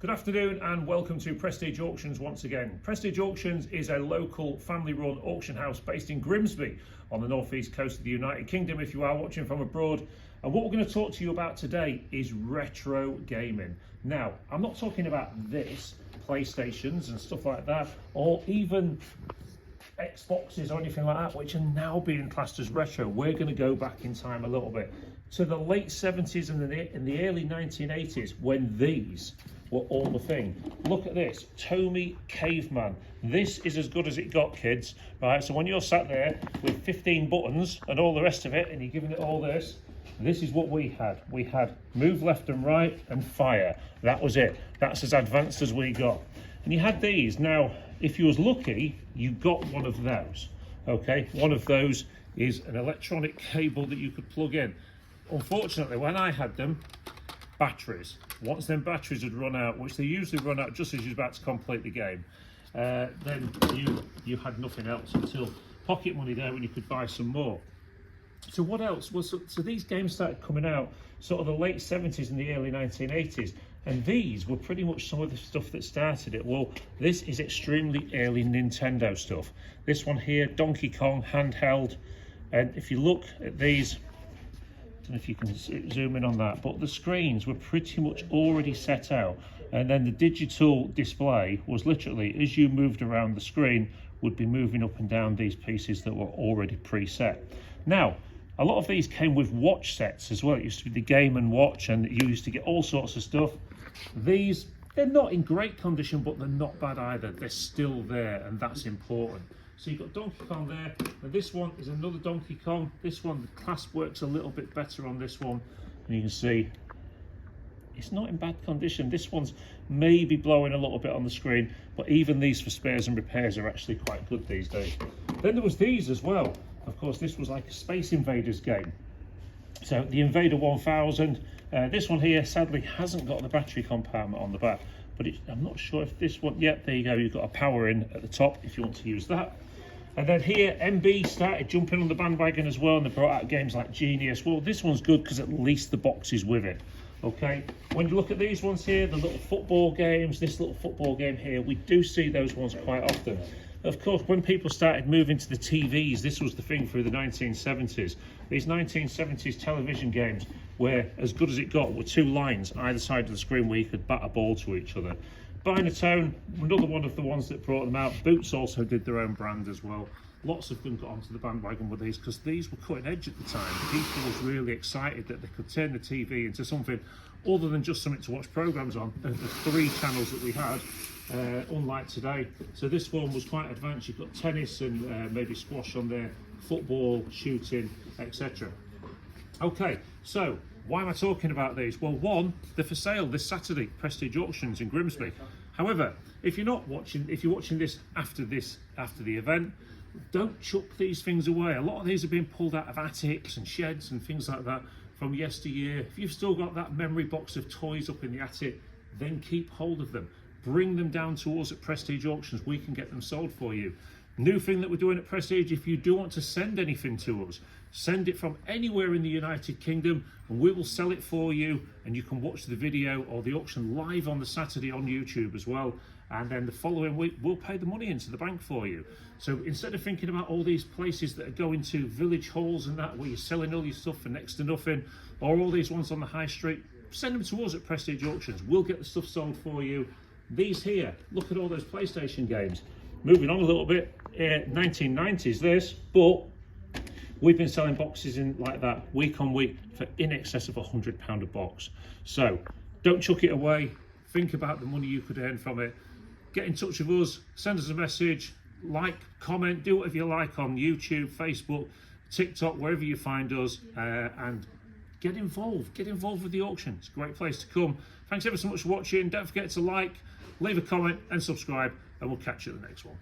Good afternoon and welcome to Prestige Auctions once again. Prestige Auctions is a local family-run auction house based in Grimsby on the northeast coast of the United Kingdom if you are watching from abroad. And what we're going to talk to you about today is retro gaming. Now, I'm not talking about this, PlayStations and stuff like that, or even Xboxes or anything like that, which are now being classed as retro. We're going to go back in time a little bit to the late 70s and in the early 1980s when these were all the thing. Look at this, Tomy Caveman. This is as good as it got, kids. Right, so when you're sat there with 15 buttons and all the rest of it, and you're giving it all this is what we had. We had move left and right and fire. That was it. That's as advanced as we got. And you had these. Now, if you was lucky, you got one of those. Okay, one of those is an electronic cable that you could plug in. Unfortunately, when I had them, batteries. Once them batteries had run out, which they usually run out just as you're about to complete the game, then you had nothing else until pocket money there when you could buy some more. So what else? Well, so these games started coming out sort of the late 70s and the early 1980s, and these were pretty much some of the stuff that started it. Well, this is extremely early Nintendo stuff. This one here, Donkey Kong handheld, and if you look at these, I don't know if you can zoom in on that, but the screens were pretty much already set out, and then the digital display was literally, as you moved around the screen, would be moving up and down these pieces that were already preset. Now, a lot of these came with watch sets as well. It used to be the Game & Watch, and you used to get all sorts of stuff. These, they're not in great condition, but they're not bad either. They're still there, and that's important. So you've got Donkey Kong there, and this one is another Donkey Kong. This one, the clasp works a little bit better on this one, and you can see it's not in bad condition. This one's maybe blowing a little bit on the screen, but even these for spares and repairs are actually quite good these days. Then there was these as well. Of course, this was like a Space Invaders game. So the Invader 1000, this one here sadly hasn't got the battery compartment on the back, but I'm not sure if this one, yep, there you go, you've got a power in at the top if you want to use that. And then here, MB started jumping on the bandwagon as well, and they brought out games like Genius. Well, this one's good because at least the box is with it. Okay, when you look at these ones here, the little football games, this little football game here, we do see those ones quite often. Of course, when people started moving to the TVs, this was the thing through the 1970s. These 1970s television games, where as good as it got, were two lines either side of the screen where you could bat a ball to each other. Binatone, another one of the ones that brought them out. Boots also did their own brand as well. Lots of them got onto the bandwagon with these because these were cutting edge at the time. People was really excited that they could turn the TV into something other than just something to watch programs on. The 3 channels that we had, unlike today. So this one was quite advanced. You've got tennis and maybe squash on there, football, shooting, etc. Okay, so why am I talking about these? Well, one, they're for sale this Saturday, Prestige Auctions in Grimsby. However, if you're watching this after the event, don't chuck these things away. A lot of these are being pulled out of attics and sheds and things like that from yesteryear. If you've still got that memory box of toys up in the attic, then keep hold of them. Bring them down to us at Prestige Auctions. We can get them sold for you. New thing that we're doing at Prestige, if you do want to send anything to us, send it from anywhere in the United Kingdom and we will sell it for you, and you can watch the video or the auction live on the Saturday on YouTube as well, and then the following week we'll pay the money into the bank for you. So instead of thinking about all these places that are going to village halls and that where you're selling all your stuff for next to nothing, or all these ones on the high street, send them to us at Prestige Auctions. We'll get the stuff sold for you. These here, look at all those PlayStation games. Moving on a little bit, 1990s this, but we've been selling boxes in like that week on week for in excess of £100 a box. So don't chuck it away. Think about the money you could earn from it. Get in touch with us, send us a message, like, comment, do whatever you like on YouTube, Facebook, TikTok, wherever you find us, and get involved. Get involved with the auction. It's a great place to come. Thanks ever so much for watching. Don't forget to like, leave a comment and subscribe, and we'll catch you at the next one.